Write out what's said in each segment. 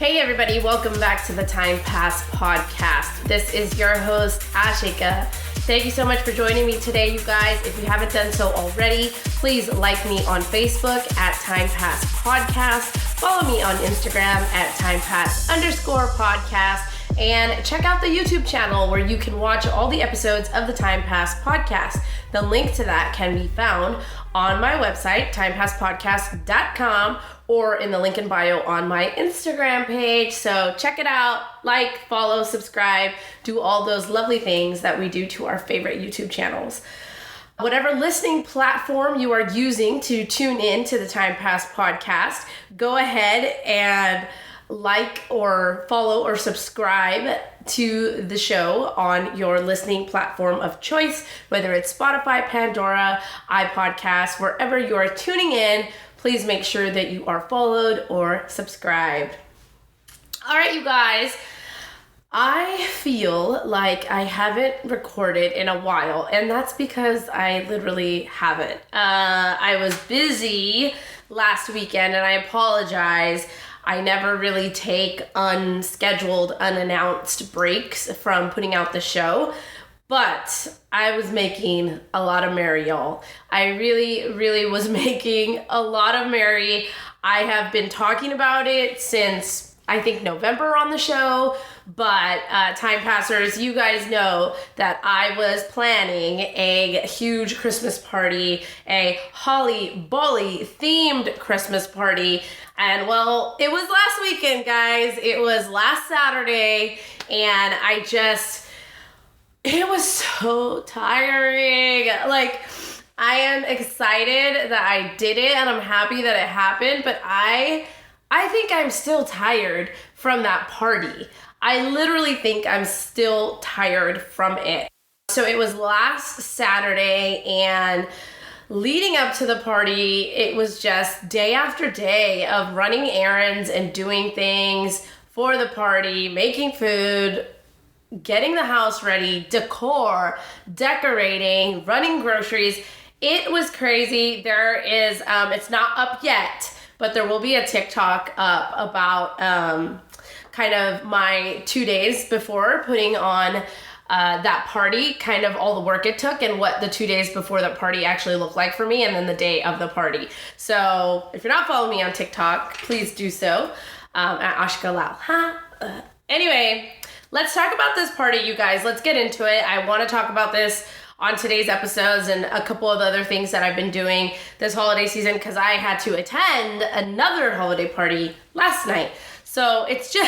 Hey everybody, welcome back to the Time Pass podcast. This is your host, Ashika. Thank you so much for joining me today, you guys. If you haven't done so already, please like me on Facebook at Time Pass Podcast. Follow me on Instagram at timepass_podcast. And check out the YouTube channel where you can watch all the episodes of the Time Pass podcast. The link to that can be found on my website, timepasspodcast.com, or in the link in bio on my Instagram page. So check it out, like, follow, subscribe, do all those lovely things that we do to our favorite YouTube channels. Whatever listening platform you are using to tune in to the Time Pass podcast, go ahead and like or follow or subscribe to the show on your listening platform of choice, whether it's Spotify, Pandora, iPodcast, wherever you are tuning in. Please make sure that you are followed or subscribed. All right, you guys, I feel like I haven't recorded in a while, and that's because I literally haven't. I was busy last weekend, and I apologize. I never really take unscheduled, unannounced breaks from putting out the show, but I was making a lot of merry, y'all. I really was making a lot of merry. I have been talking about it since, I think, November on the show, but Timepassers, you guys know that I was planning a huge Christmas party, a Holly Bolly themed Christmas party. And well, it was last weekend, guys. It was last Saturday, and it was so tiring. Like, I am excited that I did it, and I'm happy that it happened, but I think I'm still tired from that party. I literally think I'm still tired from it. So it was last Saturday, and leading up to the party, it was just day after day of running errands and doing things for the party, making food, getting the house ready, decor, decorating, running groceries. It was crazy. There is, it's not up yet, but there will be a TikTok up about kind of my 2 days before putting on that party, kind of all the work it took and what the 2 days before the party actually looked like for me, and then the day of the party. So if you're not following me on TikTok, please do so at Ashika Lal. Anyway, let's talk about this party, you guys. Let's get into it. I want to talk about this on today's episodes and a couple of other things that I've been doing this holiday season, because I had to attend another holiday party last night. So it's a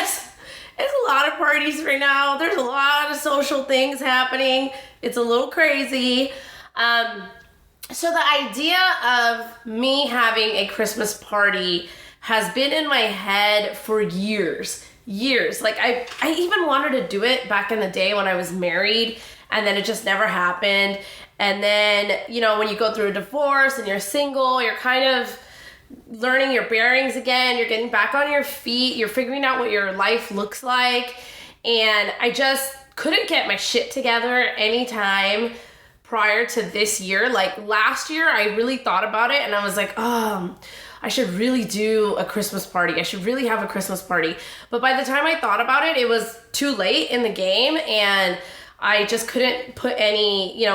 lot of parties right now. There's a lot of social things happening. It's a little crazy. So the idea of me having a Christmas party has been in my head for years. Like I even wanted to do it back in the day when I was married, and then it just never happened. And then, you know, when you go through a divorce and you're single, you're kind of learning your bearings again. You're getting back on your feet. You're figuring out what your life looks like. And I just couldn't get my shit together anytime prior to this year. Like last year, I really thought about it, and I was like, I should really do a Christmas party. I should really have a Christmas party. But by the time I thought about it, it was too late in the game, and I just couldn't put any,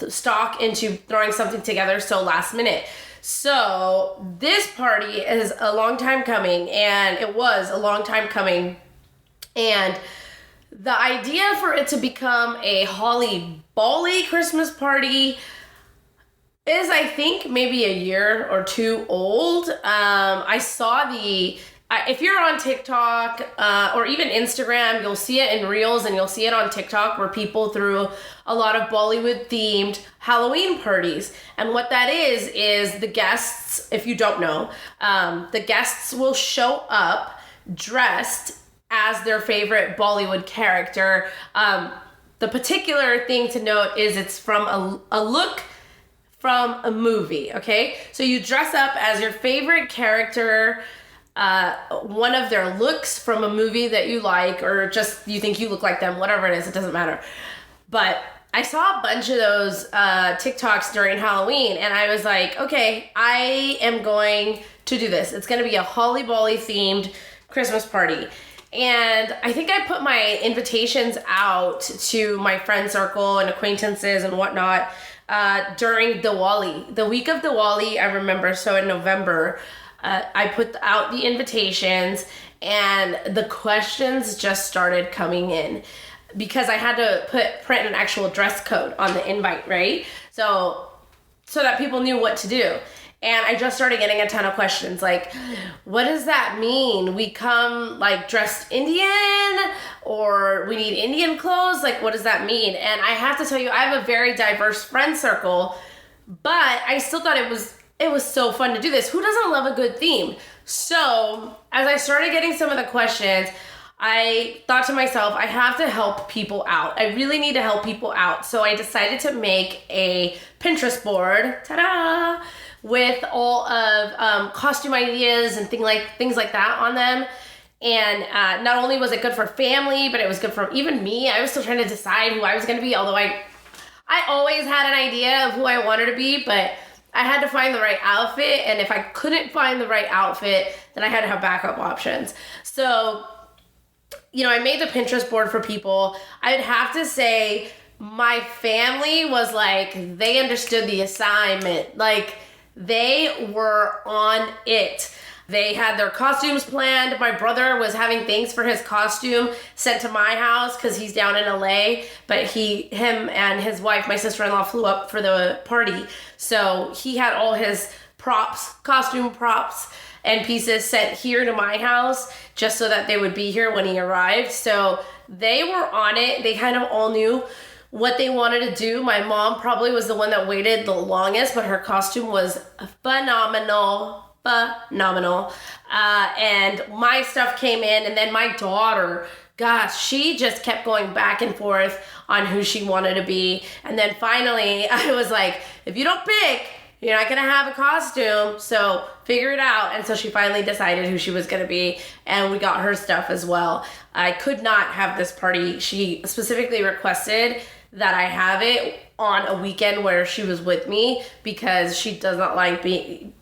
stock into throwing something together so last minute. So this party is a long time coming, and it was a long time coming. And the idea for it to become a Holly Bolly Christmas party is, I think, maybe a year or two old. I saw if you're on TikTok or even Instagram, you'll see it in Reels, and you'll see it on TikTok where people threw a lot of Bollywood themed Halloween parties. And what that is the guests, if you don't know, the guests will show up dressed as their favorite Bollywood character. The particular thing to note is it's from a look from a movie, okay? So you dress up as your favorite character, one of their looks from a movie that you like, or just you think you look like them, whatever it is, it doesn't matter. But I saw a bunch of those TikToks during Halloween, and I was like, okay, I am going to do this. It's going to be a Holly Bolly themed Christmas party. And I think I put my invitations out to my friend circle and acquaintances and whatnot during Diwali. The week of Diwali, I remember, so in November, I put out the invitations and the questions just started coming in because I had to print an actual dress code on the invite, right? So that people knew what to do. And I just started getting a ton of questions like, what does that mean? We come like dressed Indian or we need Indian clothes? Like, what does that mean? And I have to tell you, I have a very diverse friend circle, but I still thought it was so fun to do this. Who doesn't love a good theme? So as I started getting some of the questions, I thought to myself, I have to help people out. I really need to help people out. So I decided to make a Pinterest board, ta-da, with all of costume ideas and things like that on them. And not only was it good for family, but it was good for even me. I was still trying to decide who I was going to be, although I always had an idea of who I wanted to be, but I had to find the right outfit. And if I couldn't find the right outfit, then I had to have backup options. So, I made the Pinterest board for people. I'd have to say my family was like, they understood the assignment. Like, they were on it. They had their costumes planned. My brother was having things for his costume sent to my house because he's down in LA, but him and his wife, my sister-in-law, flew up for the party. So he had all his costume props and pieces sent here to my house just so that they would be here when he arrived. So they were on it. They kind of all knew what they wanted to do. My mom probably was the one that waited the longest, but her costume was phenomenal. And my stuff came in, and then my daughter, gosh, she just kept going back and forth on who she wanted to be. And then finally, I was like, if you don't pick, you're not gonna have a costume, so figure it out. And so she finally decided who she was gonna be, and we got her stuff as well. I could not have this party. She specifically requested that I have it on a weekend where she was with me because she does not like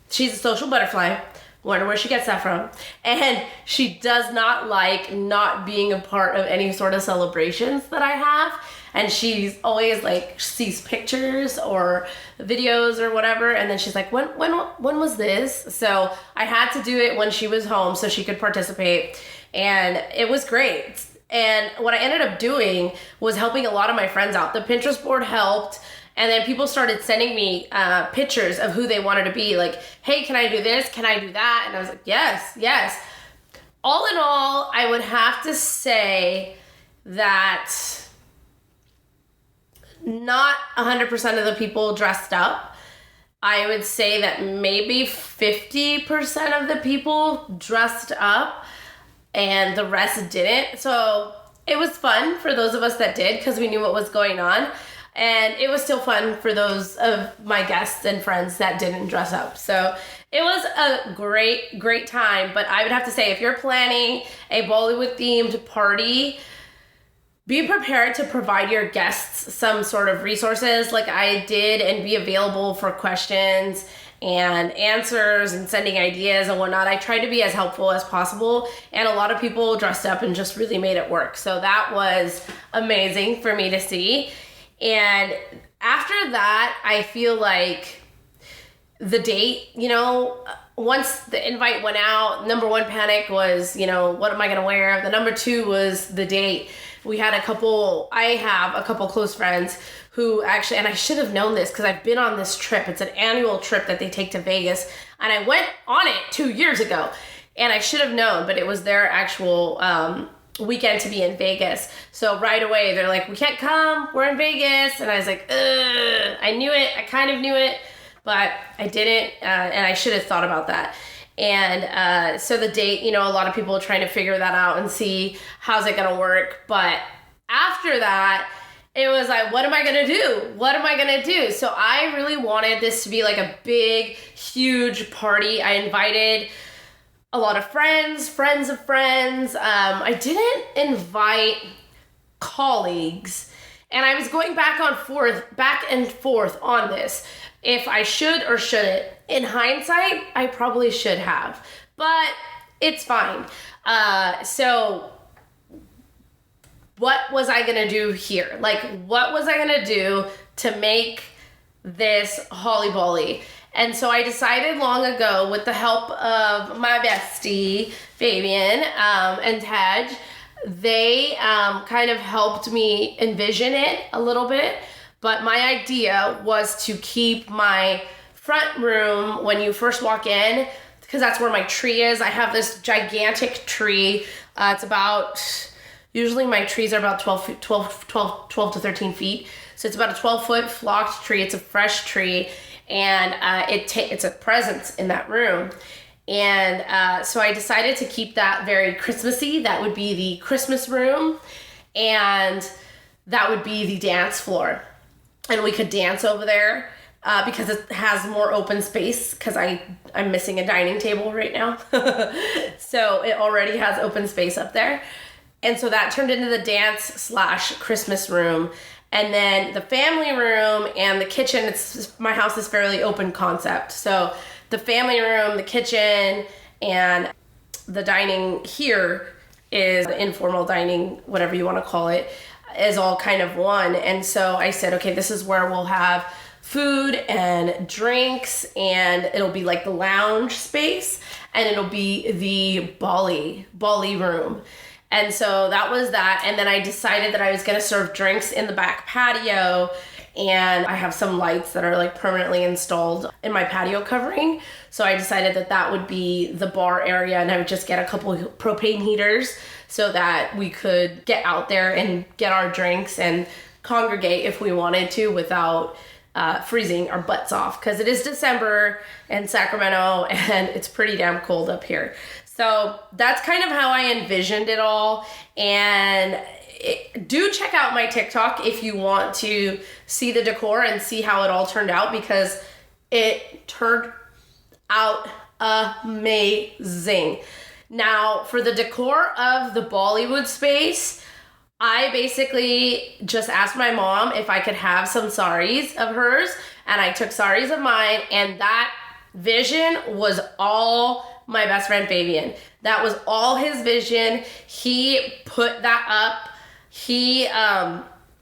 she's a social butterfly. Wonder where she gets that from. And she does not like not being a part of any sort of celebrations that I have. And she's always like, sees pictures or videos or whatever. And then she's like, when was this? So I had to do it when she was home so she could participate. And it was great. And what I ended up doing was helping a lot of my friends out. The Pinterest board helped. And then people started sending me pictures of who they wanted to be. Like, hey, can I do this? Can I do that? And I was like, yes. All in all, I would have to say that not 100% of the people dressed up. I would say that maybe 50% of the people dressed up and the rest didn't. So it was fun for those of us that did because we knew what was going on. And it was still fun for those of my guests and friends that didn't dress up. So it was a great time. But I would have to say, if you're planning a Bollywood themed party, be prepared to provide your guests some sort of resources like I did and be available for questions and answers and sending ideas and whatnot. I tried to be as helpful as possible, and a lot of people dressed up and just really made it work. So that was amazing for me to see. And after that, I feel like the date, once the invite went out, number one panic was, what am I going to wear? The number two was the date. I have a couple close friends who actually, and I should have known this because I've been on this trip. It's an annual trip that they take to Vegas, and I went on it 2 years ago, and I should have known, but it was their actual weekend to be in Vegas. So right away, they're like, we can't come, we're in Vegas. And I was like, ugh, I knew it, I kind of knew it, but I didn't, and I should have thought about that. And so the date, a lot of people are trying to figure that out and see how's it gonna work. But after that, it was like, what am I gonna do? So I really wanted this to be like a big, huge party. I invited a lot of friends of friends. I didn't invite colleagues, and I was going back and forth on this. If I should or shouldn't. In hindsight, I probably should have. But it's fine. So what was I gonna do here? Like, what was I gonna do to make this Holly Bolly? And so I decided long ago, with the help of my bestie, Fabian, and Tej, they kind of helped me envision it a little bit. But my idea was to keep my front room when you first walk in, because that's where my tree is. I have this gigantic tree. It's about, usually my trees are about 12 to 13 feet. So it's about a 12-foot flocked tree. It's a fresh tree. And it's a presence in that room. And so I decided to keep that very Christmassy. That would be the Christmas room. And that would be the dance floor. And we could dance over there because it has more open space, because I'm missing a dining table right now. So it already has open space up there. And so that turned into the dance/Christmas room. And then the family room and the kitchen, my house is fairly open concept. So the family room, the kitchen, and the dining here is the informal dining, whatever you want to call it, is all kind of one. And so I said, okay, this is where we'll have food and drinks, and it'll be like the lounge space, and it'll be the Bolly room. And so that was that. And then I decided that I was going to serve drinks in the back patio. And I have some lights that are like permanently installed in my patio covering. So I decided that that would be the bar area. And I would just get a couple propane heaters so that we could get out there and get our drinks and congregate if we wanted to without freezing our butts off. Because it is December in Sacramento and it's pretty damn cold up here. So that's kind of how I envisioned it all. And do check out my TikTok if you want to see the decor and see how it all turned out, because it turned out amazing. Now, for the decor of the Bollywood space, I basically just asked my mom if I could have some saris of hers, and I took saris of mine, and that vision was all my best friend Fabian. That was all his vision. He put that up. He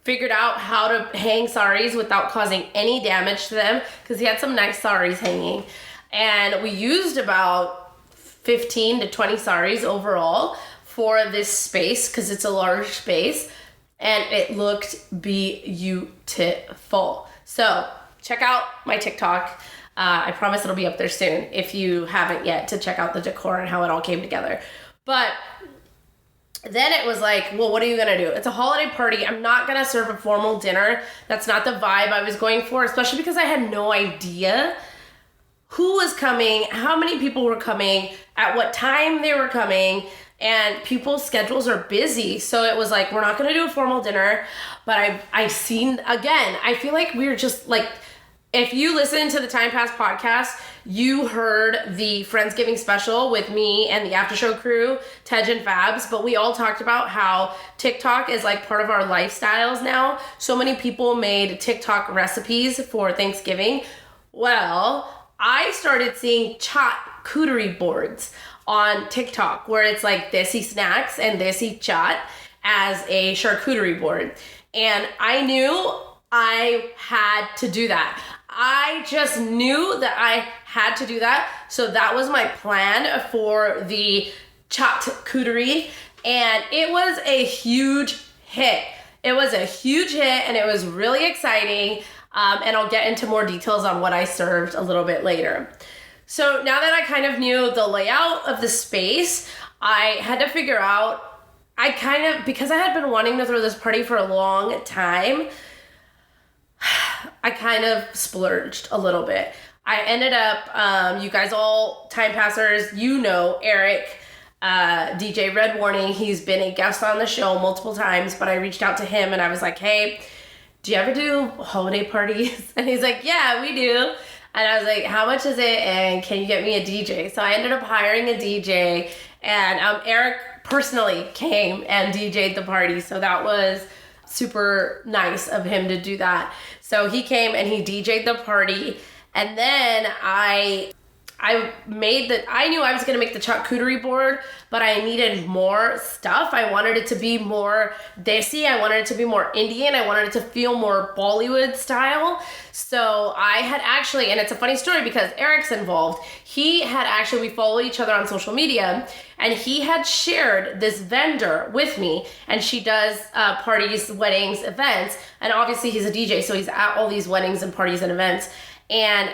figured out how to hang saris without causing any damage to them, because he had some nice saris hanging. And we used about 15 to 20 saris overall for this space, because it's a large space, and it looked beautiful. So check out my TikTok. I promise it'll be up there soon if you haven't yet, to check out the decor and how it all came together. But then it was like, well, what are you going to do? It's a holiday party. I'm not going to serve a formal dinner. That's not the vibe I was going for, especially because I had no idea who was coming, how many people were coming, at what time they were coming, and people's schedules are busy. So it was like, we're not going to do a formal dinner. But I've seen, again, I feel like we were just like, if you listen to the Time Pass podcast, you heard the Friendsgiving special with me and the after show crew, Tej and Fabs, but we all talked about how TikTok is like part of our lifestyles now. So many people made TikTok recipes for Thanksgiving. Well, I started seeing charcuterie boards on TikTok where it's like desi snacks and desi chaat as a charcuterie board. And I knew I had to do that. I just knew that I had to do that. So that was my plan for the charcuterie. And it was a huge hit. It was a huge hit, and it was really exciting. And I'll get into more details on what I served a little bit later. So now that I kind of knew the layout of the space, I had to figure out, because I had been wanting to throw this party for a long time, I kind of splurged a little bit. I ended up, you guys all Timepassers, you know Eric, DJ Red Warning. He's been a guest on the show multiple times, but I reached out to him and I was like, hey, do you ever do holiday parties? And he's like, yeah, we do. And I was like, how much is it? And can you get me a DJ? So I ended up hiring a DJ, and Eric personally came and DJ'd the party. So that was super nice of him to do that. So he came and he DJ'd the party. And then I I knew I was going to make the charcuterie board, but I needed more stuff. I wanted it to be more desi. I wanted it to be more Indian. I wanted it to feel more Bollywood style. So I had actually, and it's a funny story because Eric's involved. We follow each other on social media, and he had shared this vendor with me, and she does parties, weddings, events, and obviously he's a DJ, so he's at all these weddings and parties and events. And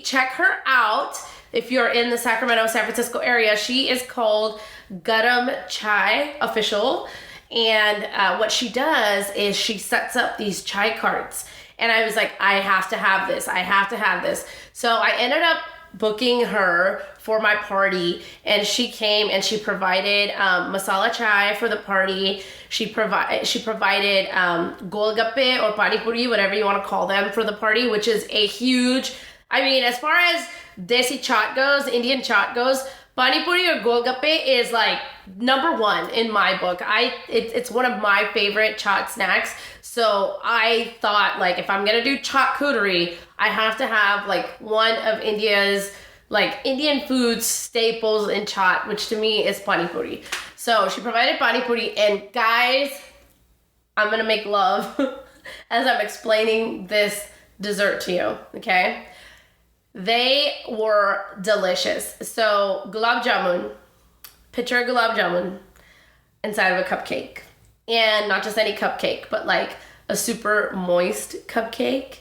check her out if you're in the Sacramento, San Francisco area. She is called Garam Chai Official. And what she does is she sets up these chai carts. And I was like, I have to have this. I have to have this. So I ended up booking her for my party, and she came and she provided masala chai for the party. She provided golgappe or pani puri, whatever you want to call them, for the party, which is a huge, I mean, as far as desi chaat goes, Indian chaat goes, pani puri or golgappe is like number one in my book. It's one of my favorite chaat snacks. So I thought, like, if I'm gonna do charcuterie, I have to have like one of India's like Indian food staples in chaat, which to me is pani puri. So she provided pani puri, and guys, I'm gonna make love as I'm explaining this dessert to you, okay? They were delicious. So gulab jamun, picture a gulab jamun inside of a cupcake. And not just any cupcake, but like a super moist cupcake,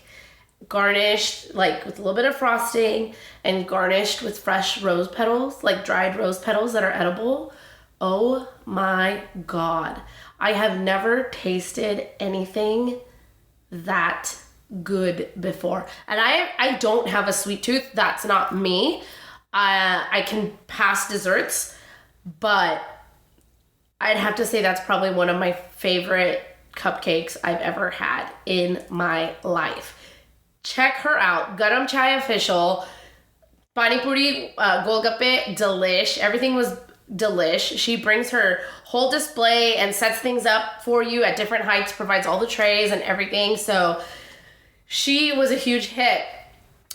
garnished like with a little bit of frosting and garnished with fresh rose petals, like dried rose petals that are edible. Oh my God. I have never tasted anything that good before. And I don't have a sweet tooth. That's not me. I can pass desserts, but I'd have to say that's probably one of my favorite cupcakes I've ever had in my life. Check her out. Garam Chai Official. Pani Puri, Golgappe, delish. Everything was delish. She brings her whole display and sets things up for you at different heights, provides all the trays and everything. So she was a huge hit.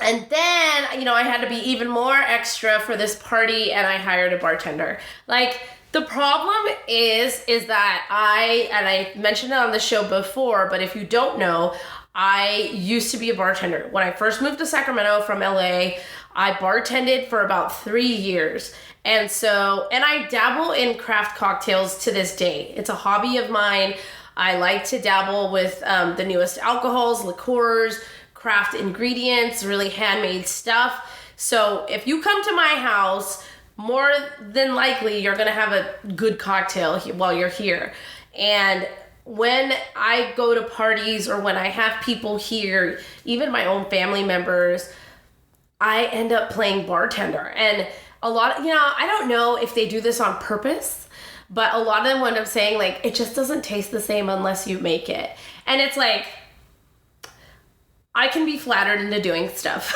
And then, I had to be even more extra for this party, and I hired a bartender. Like, the problem is that I mentioned it on the show before, but if you don't know, I used to be a bartender. When I first moved to Sacramento from LA, I bartended for about 3 years. And I dabble in craft cocktails to this day. It's a hobby of mine. I like to dabble with the newest alcohols, liqueurs, craft ingredients, really handmade stuff. So if you come to my house, more than likely you're gonna have a good cocktail while you're here. And when I go to parties or when I have people here, even my own family members, I end up playing bartender. And a lot of, I don't know if they do this on purpose, but a lot of them end up saying, like, it just doesn't taste the same unless you make it. And it's like, I can be flattered into doing stuff.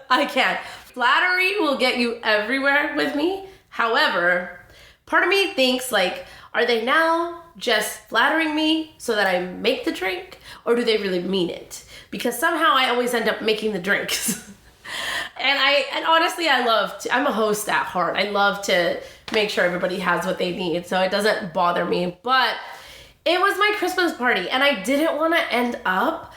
I can. Flattery will get you everywhere with me. However, part of me thinks, like, are they now just flattering me so that I make the drink, or do they really mean it? Because somehow I always end up making the drinks. and honestly, I'm a host at heart. I love to make sure everybody has what they need, so it doesn't bother me. But it was my Christmas party, and I didn't want to end up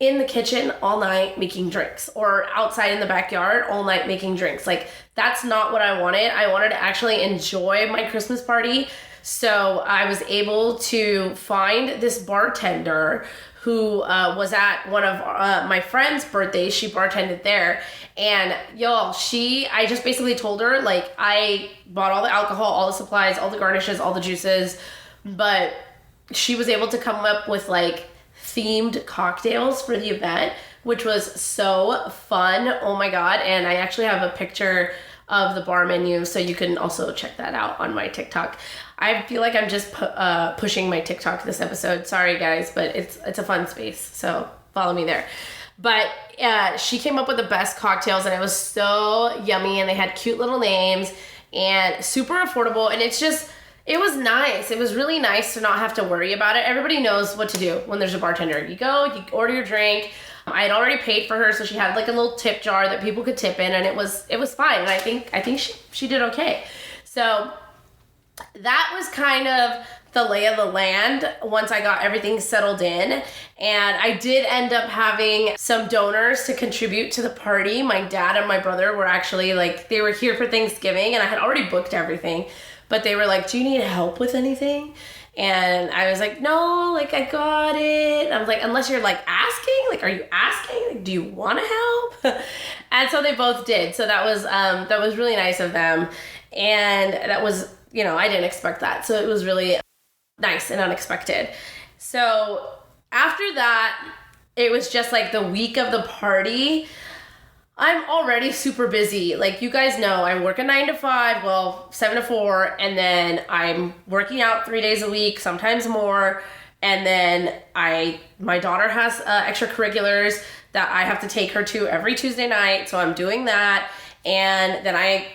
in the kitchen all night making drinks, or outside in the backyard all night making drinks. Like, that's not what I wanted. I wanted to actually enjoy my Christmas party. So I was able to find this bartender who was at one of my friend's birthdays. She bartended there. And y'all, I just basically told her, like, I bought all the alcohol, all the supplies, all the garnishes, all the juices, but she was able to come up with, like, themed cocktails for the event, which was so fun. Oh my God. And I actually have a picture of the bar menu, so you can also check that out on my TikTok. I feel like I'm just pushing my TikTok this episode. Sorry guys, but it's a fun space, so follow me there. But she came up with the best cocktails, and it was so yummy, and they had cute little names and super affordable, and it was nice. It was really nice to not have to worry about it. Everybody knows what to do when there's a bartender. You go, you order your drink, I had already paid for her, so she had like a little tip jar that people could tip in, and it was fine. And I think she did okay. So that was kind of the lay of the land once I got everything settled in. And I did end up having some donors to contribute to the party. My dad and my brother were actually like, they were here for Thanksgiving, and I had already booked everything, but they were like, do you need help with anything? And I was like, no, like I got it. I was like, unless you're like asking, like, are you asking? Like, do you want to help? And so they both did. So that was really nice of them. And that was, you know, I didn't expect that. So it was really nice and unexpected. So after that, it was just like the week of the party. I'm already super busy. Like you guys know, I work a 9 to 5, well, 7 to 4, and then I'm working out 3 days a week, sometimes more. And then my daughter has extracurriculars that I have to take her to every Tuesday night. So I'm doing that. And then I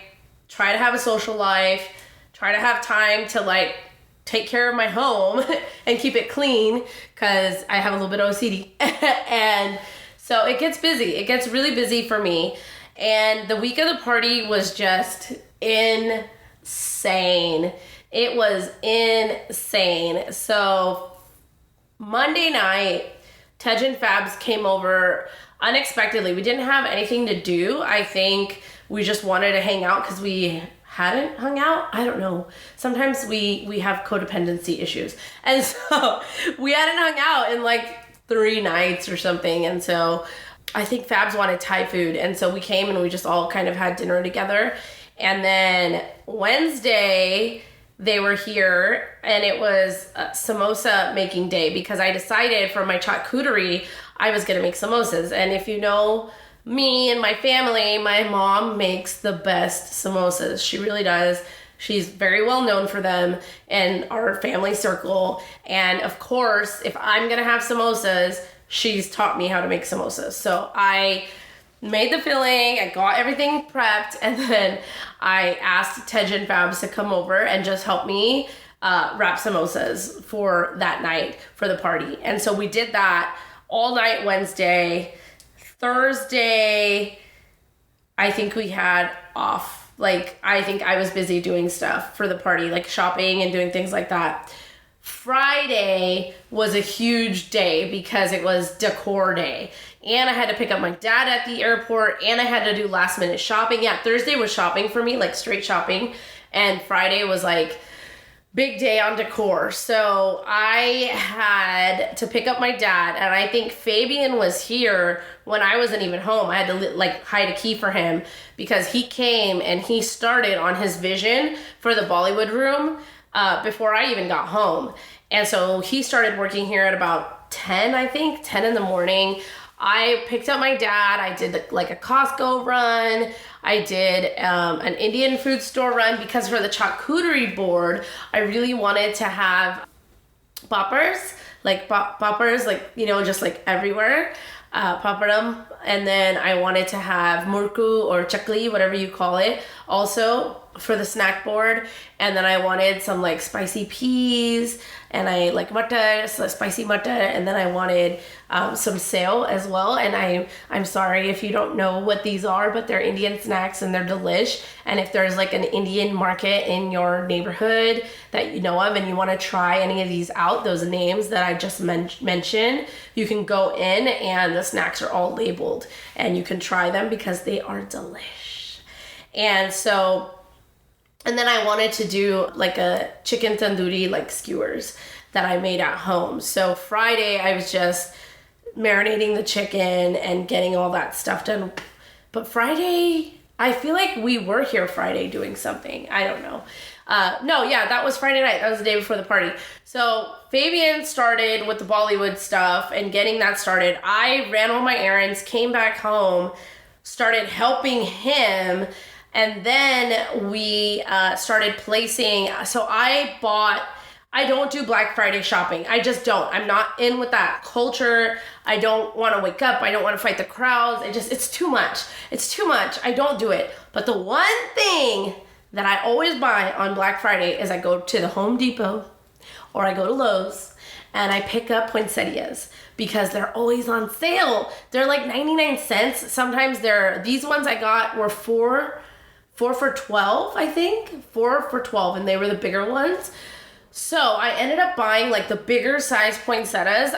try to have a social life, try to have time to like take care of my home and keep it clean because I have a little bit of OCD. And so it gets busy. It gets really busy for me. And the week of the party was just insane. It was insane. So Monday night, Tej and Fabs came over unexpectedly. We didn't have anything to do. I think we just wanted to hang out because we hadn't hung out. I don't know. Sometimes we have codependency issues. And so we hadn't hung out in like 3 nights or something. And so I think Fabs wanted Thai food. And so we came and we just all kind of had dinner together. And then Wednesday, they were here and it was samosa making day because I decided for my charcuterie, I was going to make samosas. And if you know me and my family, my mom makes the best samosas. She really does. She's very well known for them in our family circle. And of course, if I'm going to have samosas, she's taught me how to make samosas. So I made the filling, I got everything prepped, and then I asked Tej and Fabs to come over and just help me wrap samosas for that night for the party. And so we did that all night Wednesday. Thursday, I think we had off. Like, I think I was busy doing stuff for the party, like shopping and doing things like that. Friday was a huge day because it was decor day. And I had to pick up my dad at the airport and I had to do last minute shopping. Yeah, Thursday was shopping for me, like straight shopping. And Friday was like big day on decor. So I had to pick up my dad, and I think Fabian was here when I wasn't even home. I had to like hide a key for him because he came and he started on his vision for the Bollywood room before I even got home. And so he started working here at about 10 in the morning. I picked up my dad. I did like a Costco run. I did an Indian food store run because for the charcuterie board, I really wanted to have poppers, like just like everywhere, papadum. And then I wanted to have murku or chakli, whatever you call it, also for the snack board. And then I wanted some like spicy peas, and I like mutton, so spicy mutton, and then I wanted some sale as well. And I'm sorry if you don't know what these are, but they're Indian snacks and they're delish. And if there's like an Indian market in your neighborhood that you know of and you want to try any of these out, those names that I just mentioned, you can go in and the snacks are all labeled and you can try them because they are delish. And so, and then I wanted to do like a chicken tandoori, like skewers that I made at home. So Friday, I was just marinating the chicken and getting all that stuff done. But Friday, I feel like we were here Friday doing something. I don't know. That was Friday night. That was the day before the party. So Fabian started with the Bollywood stuff and getting that started. I ran all my errands, came back home, started helping him. And then we started placing, so I don't do Black Friday shopping. I just don't. I'm not in with that culture. I don't want to wake up. I don't want to fight the crowds. It's too much. It's too much. I don't do it. But the one thing that I always buy on Black Friday is I go to the Home Depot or I go to Lowe's and I pick up poinsettias because they're always on sale. They're like 99 cents. Sometimes these ones I got were four for 12, I think. 4 for 12, and they were the bigger ones. So I ended up buying like the bigger size poinsettias.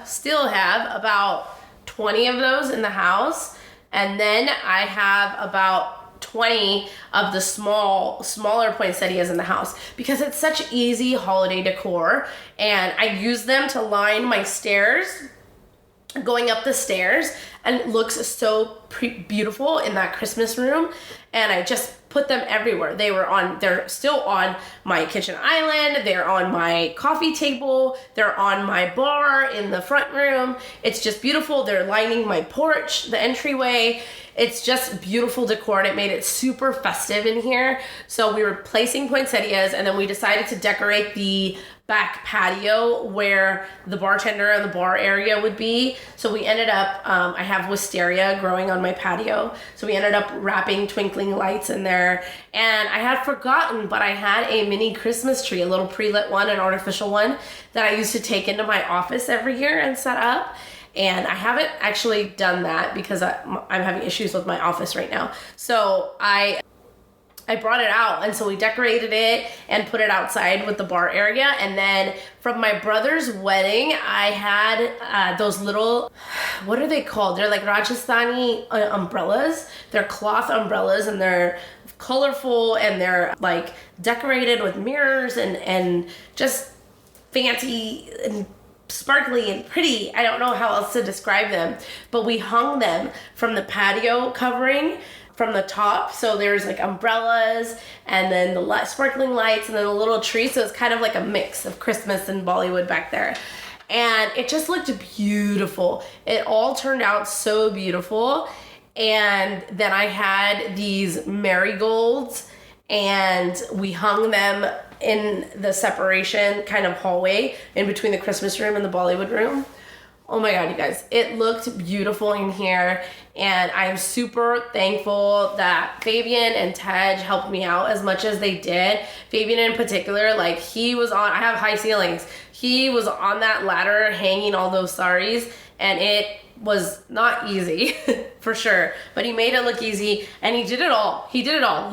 Still have about 20 of those in the house. And then I have about 20 of the smaller poinsettias in the house because it's such easy holiday decor. And I use them to line my stairs, going up the stairs, and it looks so beautiful in that Christmas room. And I just put them everywhere. They're still on my kitchen island, they're on my coffee table, they're on my bar in the front room. It's just beautiful. They're lining my porch, the entryway. It's just beautiful decor, and it made it super festive in here. So we were placing poinsettias, and then we decided to decorate the back patio where the bartender and the bar area would be. So we ended up, I have wisteria growing on my patio. So we ended up wrapping twinkling lights in there. And I had forgotten, but I had a mini Christmas tree, a little pre-lit one, an artificial one that I used to take into my office every year and set up. And I haven't actually done that because I'm having issues with my office right now. So I brought it out, and so we decorated it and put it outside with the bar area. And then from my brother's wedding, I had those little, what are they called? They're like Rajasthani umbrellas. They're cloth umbrellas, and they're colorful, and they're like decorated with mirrors and just fancy and sparkly and pretty. I don't know how else to describe them, but we hung them from the patio covering from the top. So there's like umbrellas, and then the sparkling lights, and then a little tree. So it's kind of like a mix of Christmas and Bollywood back there. And it just looked beautiful. It all turned out so beautiful. And then I had these marigolds, and we hung them in the separation kind of hallway in between the Christmas room and the Bollywood room. Oh my God, you guys, it looked beautiful in here, and I'm super thankful that Fabian and Tej helped me out as much as they did. Fabian in particular, like I have high ceilings. He was on that ladder hanging all those saris, and it was not easy for sure, but he made it look easy, and he did it all.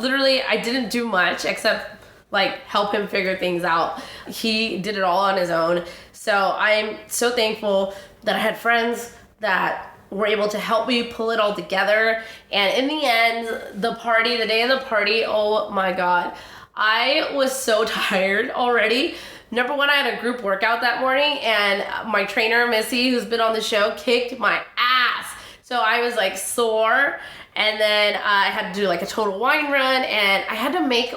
Literally, I didn't do much except like help him figure things out. He did it all on his own. So I'm so thankful that I had friends that were able to help me pull it all together. And in the end, the day of the party, oh my God, I was so tired already. Number one, I had a group workout that morning, and my trainer, Missy, who's been on the show, kicked my ass. So I was like sore, and then I had to do like a total wine run, and I had to make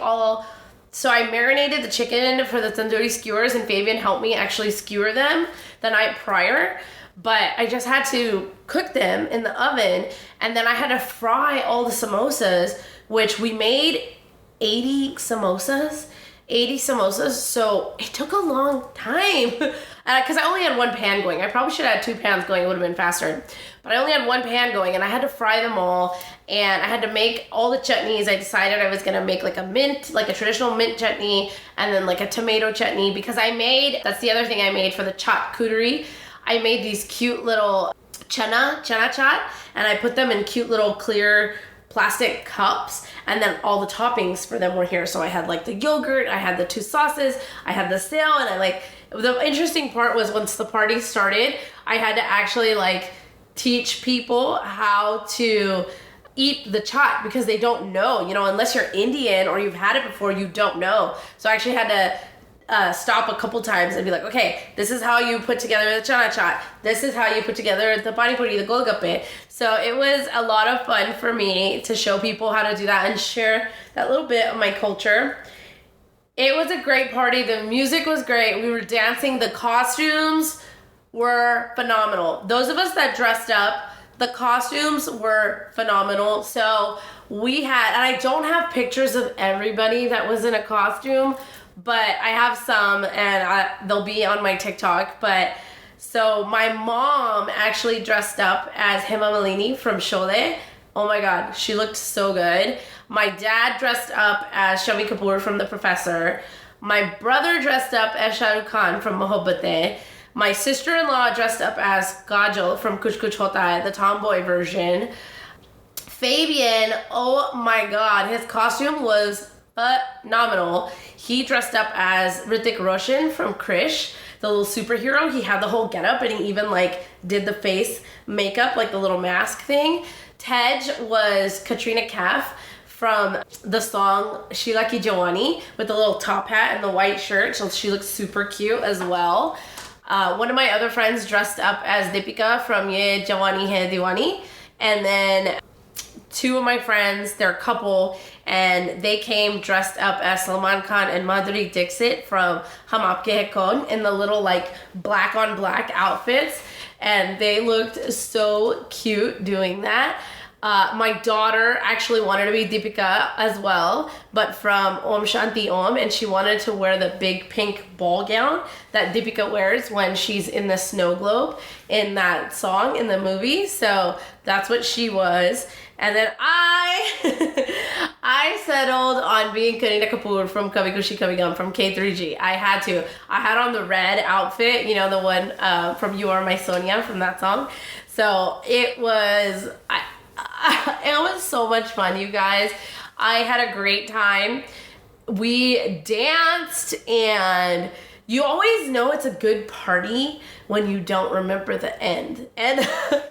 so I marinated the chicken for the tandoori skewers, and Fabian helped me actually skewer them the night prior. But I just had to cook them in the oven, and then I had to fry all the samosas, which we made 80 samosas. So it took a long time because I only had one pan going. I probably should have had 2 pans going. It would have been faster. But I only had one pan going, and I had to fry them all, and I had to make all the chutneys. I decided I was going to make like a traditional mint chutney, and then like a tomato chutney, because that's the other thing I made for the chaat kuduri. I made these cute little chana chaat, and I put them in cute little clear plastic cups, and then all the toppings for them were here. So I had like the yogurt, I had the 2 sauces, I had the sail, and the interesting part was once the party started, I had to actually like teach people how to eat the chaat, because they don't know, unless you're Indian or you've had it before, you don't know. So I actually had to stop a couple times and be like, okay, this is how you put together the chana chaat. This is how you put together the pani puri, the golgappe. So it was a lot of fun for me to show people how to do that and share that little bit of my culture. It was a great party. The music was great. We were dancing. The costumes were phenomenal. Those of us that dressed up, the costumes were phenomenal. So we had, and I don't have pictures of everybody that was in a costume, but I have some, and they'll be on my TikTok. But so my mom actually dressed up as Hema Malini from Sholay. Oh my God, she looked so good. My dad dressed up as Shami Kapoor from The Professor. My brother dressed up as Shah Rukh Khan from Mohabbatein. My sister-in-law dressed up as Kajal from Kuch Kuch Hota Hai, the tomboy version. Fabian, oh my god, his costume was phenomenal. He dressed up as Hrithik Roshan from Krish, the little superhero. He had the whole getup, and he even like did the face makeup, like the little mask thing. Tej was Katrina Kaif from the song Sheila Ki Jawani with the little top hat and the white shirt, so she looks super cute as well. One of my other friends dressed up as Deepika from Ye Jawani Hai Diwani, and then two of my friends, they're a couple, and they came dressed up as Salman Khan and Madhuri Dixit from Hum Aapke Hai Kaun in the little like black on black outfits, and they looked so cute doing that. My daughter actually wanted to be Deepika as well, but from Om Shanti Om, and she wanted to wear the big pink ball gown that Deepika wears when she's in the snow globe in that song in the movie. So that's what she was. And then I settled on being Kareena Kapoor from Kabhi Khushi Kabhie Gham from K3G. I had to. I had on the red outfit, you know, the one from You Are My Sonia from that song. So it was so much fun, you guys. I had a great time. We danced, and you always know it's a good party when you don't remember the end. And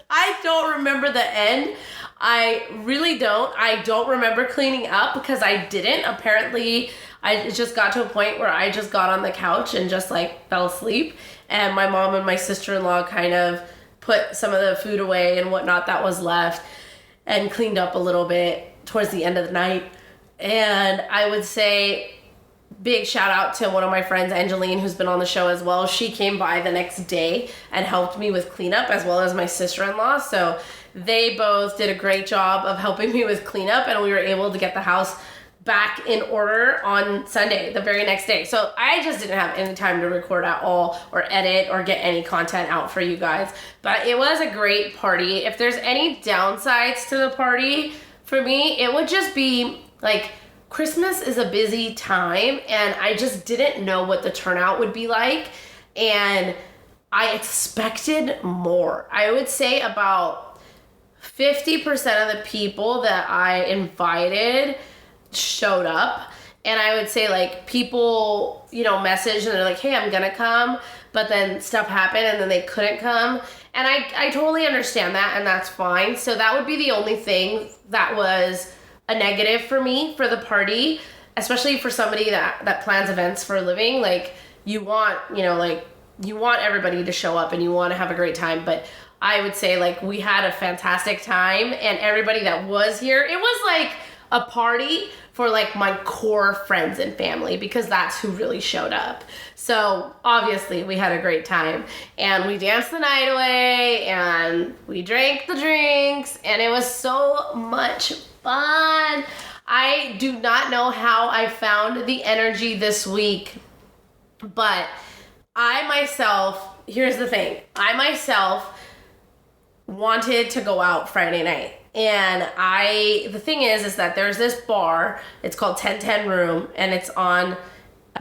I don't remember the end. I really don't. I don't remember cleaning up because I didn't. Apparently, I just got to a point where I just got on the couch and just like fell asleep. And my mom and my sister-in-law kind of put some of the food away and whatnot that was left and cleaned up a little bit towards the end of the night. And I would say big shout out to one of my friends, Angeline, who's been on the show as well. She came by the next day and helped me with cleanup, as well as my sister-in-law. So they both did a great job of helping me with cleanup, and we were able to get the house back in order on Sunday, the very next day. So I just didn't have any time to record at all or edit or get any content out for you guys. But it was a great party. If there's any downsides to the party, for me, it would just be like Christmas is a busy time, and I just didn't know what the turnout would be like. And I expected more. I would say about 50% of the people that I invited showed up. And I would say like people, you know, messaged and they're like, hey, I'm gonna come, but then stuff happened and then they couldn't come. And I totally understand that, and that's fine. So that would be the only thing that was a negative for me for the party, especially for somebody that plans events for a living. Like you want, you know, like you want everybody to show up and you want to have a great time. But I would say like we had a fantastic time, and everybody that was here, it was like a party for like my core friends and family, because that's who really showed up. So obviously we had a great time, and we danced the night away, and we drank the drinks, and it was so much fun. I do not know how I found the energy this week, but here's the thing, I myself wanted to go out Friday night. And the thing is that there's this bar, it's called 1010 Room, and it's on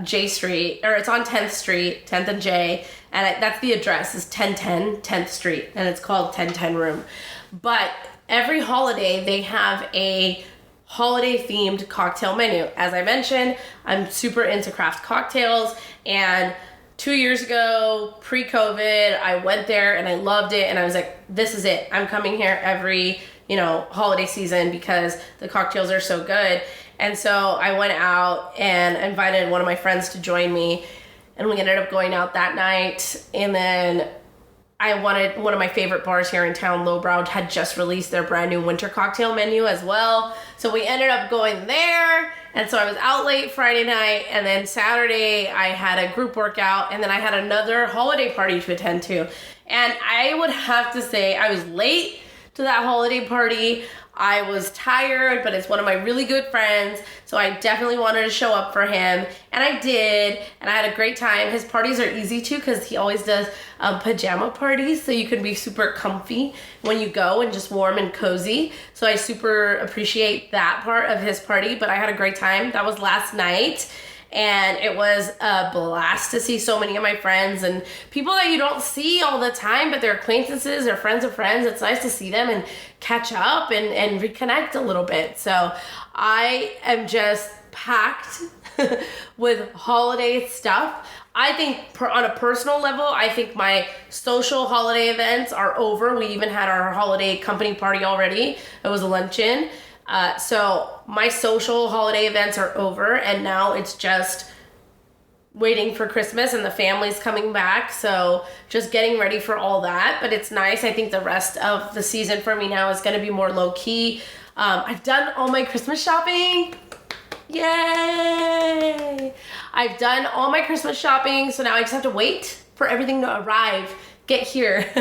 J Street, or it's on 10th Street, 10th and J, and that's the address, is 1010 10th Street, and it's called 1010 Room. But every holiday, they have a holiday-themed cocktail menu. As I mentioned, I'm super into craft cocktails, and 2 years ago, pre-COVID, I went there and I loved it, and I was like, this is it. I'm coming here every, you know, holiday season because the cocktails are so good. And so I went out and invited one of my friends to join me, and we ended up going out that night. And then I wanted one of my favorite bars here in town, Lowbrow, had just released their brand new winter cocktail menu as well. So we ended up going there. And so I was out late Friday night, and then Saturday I had a group workout, and then I had another holiday party to attend to. And I would have to say I was late to that holiday party. I was tired, but it's one of my really good friends, so I definitely wanted to show up for him, and I did, and I had a great time. His parties are easy too, because he always does pajama parties, so you can be super comfy when you go and just warm and cozy. So I super appreciate that part of his party, but I had a great time. That was last night. And it was a blast to see so many of my friends and people that you don't see all the time, but they're acquaintances or friends of friends. It's nice to see them and catch up and reconnect a little bit. So I am just packed with holiday stuff. I think on a personal level, I think my social holiday events are over. We even had our holiday company party already. It was a luncheon. So my social holiday events are over, and now it's just waiting for Christmas and the family's coming back. So just getting ready for all that, but it's nice. I think the rest of the season for me now is going to be more low key. I've done all my Christmas shopping. Yay! I've done all my Christmas shopping. So now I just have to wait for everything to arrive. Get here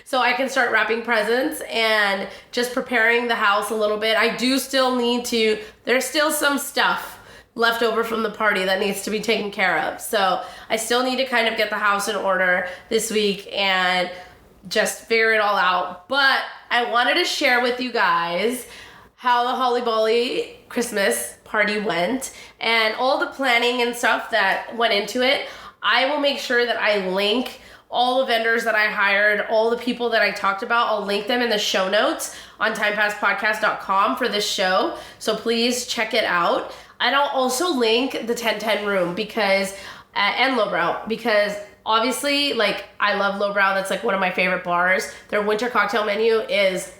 so I can start wrapping presents and just preparing the house a little bit. I do still need to, there's still some stuff left over from the party that needs to be taken care of. So I still need to kind of get the house in order this week and just figure it all out. But I wanted to share with you guys how the Holly Bolly Christmas party went and all the planning and stuff that went into it. I will make sure that I link all the vendors that I hired, all the people that I talked about. I'll link them in the show notes on timepasspodcast.com for this show. So please check it out. And I'll also link the 1010 room because, and Lowbrow, because obviously, like, I love Lowbrow. That's like one of my favorite bars. Their winter cocktail menu is,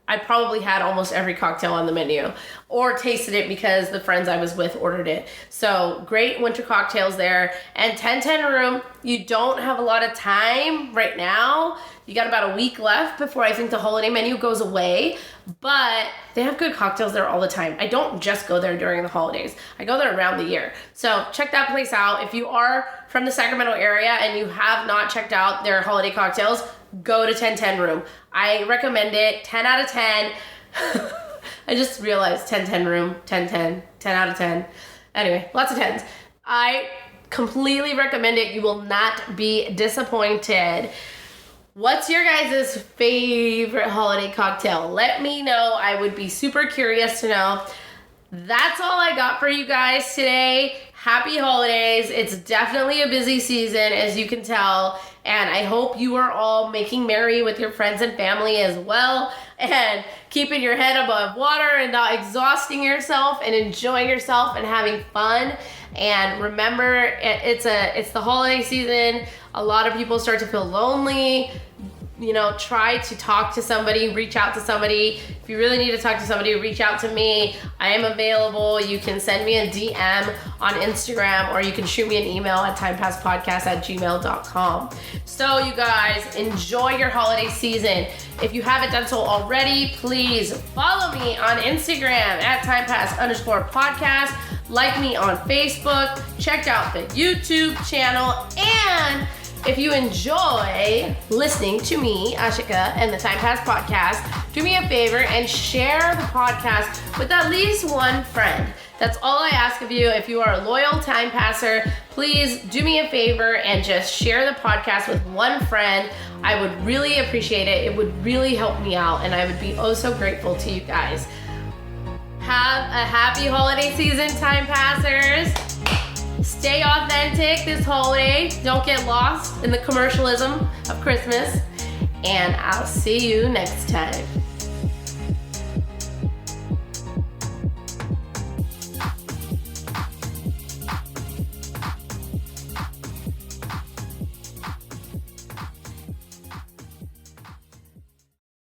I probably had almost every cocktail on the menu or tasted it because the friends I was with ordered it. So great winter cocktails there. And 1010 room, you don't have a lot of time right now. You got about a week left before I think the holiday menu goes away, but they have good cocktails there all the time. I don't just go there during the holidays. I go there around the year. So check that place out. If you are from the Sacramento area and you have not checked out their holiday cocktails, go to 1010 room. I recommend it. 10 out of 10. I just realized 1010 room, 1010, 10 out of 10. Anyway, lots of 10s. I completely recommend it. You will not be disappointed. What's your guys' favorite holiday cocktail? Let me know. I would be super curious to know. That's all I got for you guys today. Happy holidays. It's definitely a busy season, as you can tell. And I hope you are all making merry with your friends and family as well. And keeping your head above water and not exhausting yourself and enjoying yourself and having fun. And remember, it's the holiday season. A lot of people start to feel lonely. You know, try to talk to somebody, reach out to somebody. If you really need to talk to somebody, reach out to me. I am available. You can send me a DM on Instagram or you can shoot me an email at timepasspodcast@gmail.com. So you guys, enjoy your holiday season. If you haven't done so already, please follow me on Instagram at timepass_podcast. Like me on Facebook. Check out the YouTube channel. And if you enjoy listening to me, Ashika, and the Time Pass podcast, do me a favor and share the podcast with at least one friend. That's all I ask of you. If you are a loyal Time Passer, please do me a favor and just share the podcast with one friend. I would really appreciate it. It would really help me out, and I would be oh so grateful to you guys. Have a happy holiday season, Time Passers. Stay authentic this holiday. Don't get lost in the commercialism of Christmas. And I'll see you next time.